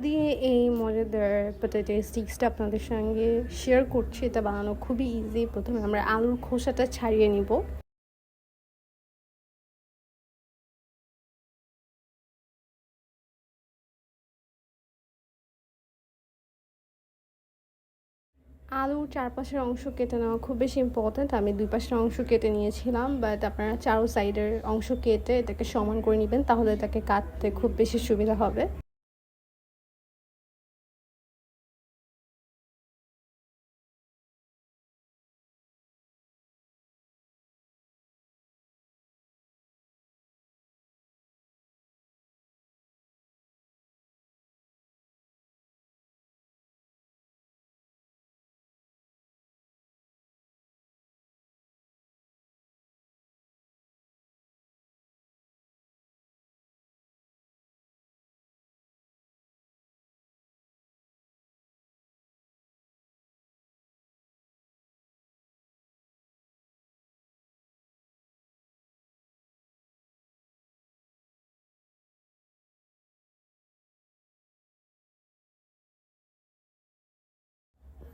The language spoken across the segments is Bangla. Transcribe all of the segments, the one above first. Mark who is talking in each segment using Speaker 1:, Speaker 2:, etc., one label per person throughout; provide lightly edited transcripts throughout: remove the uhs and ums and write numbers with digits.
Speaker 1: দিয়ে এই মজাদার পটেটো স্টিক্সটা আপনাদের সঙ্গে শেয়ার করছি। এটা বানানো খুবই ইজি। প্রথমে আমরা আলুর খোসাটা ছাড়িয়ে নিব। আলুর চারপাশের অংশ কেটে নেওয়া খুব বেশি ইম্পর্ট্যান্ট। আমি দুই পাশের অংশ কেটে নিয়েছিলাম, বাট আপনারা চারো সাইডের অংশ কেটে এটাকে সমান করে নেবেন, তাহলে এটাকে কাটতে খুব বেশি সুবিধা হবে।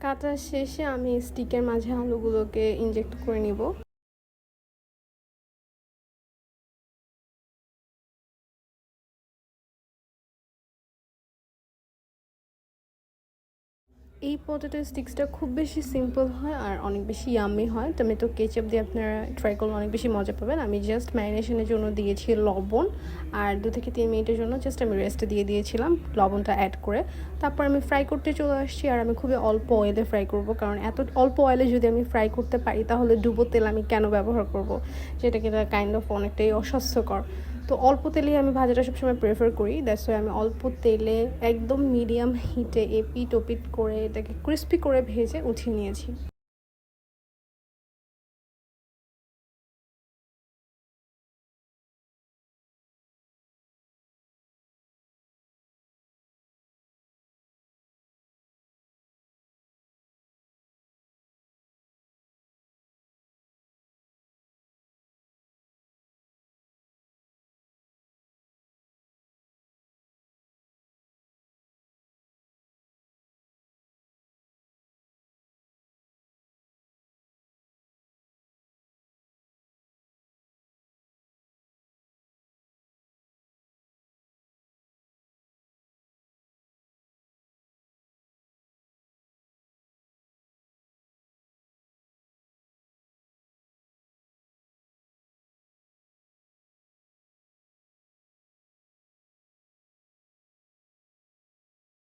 Speaker 1: কাটা শেষে আমি স্টিকের মাঝে আলুগুলোকে ইনজেক্ট করে নিব। এই পটেটো স্টিক্সটা খুব বেশি সিম্পল হয় আর অনেক বেশি ইয়াম্মি হয়। টমেটো কেচাপ দিয়ে আপনারা ট্রাই করলে অনেক বেশি মজা পাবেন। আমি জাস্ট ম্যারিনেশনের জন্য দিয়েছি লবণ, আর 2 থেকে 3 মিনিটের জন্য জাস্ট আমি রেস্টে দিয়ে দিয়েছিলাম লবণটা অ্যাড করে। তারপর আমি ফ্রাই করতে চলে আসছি, আর আমি খুবই অল্প অয়েলে ফ্রাই করব, কারণ এত অল্প অয়েলে যদি আমি ফ্রাই করতে পারি তাহলে ডুবো তেল আমি কেন ব্যবহার করব, যেটা কিনা কাইন্ড অফ অনেকটাই অস্বাস্থ্যকর। তো অল্প তেলেই আমি ভাজাটা সবসময় প্রেফার করি। দ্যাটস ওয়াই আমি অল্প তেলে একদম মিডিয়াম হিটে এপিট ওপিট করে এটাকে ক্রিস্পি করে ভেজে উঠিয়ে নিয়েছি।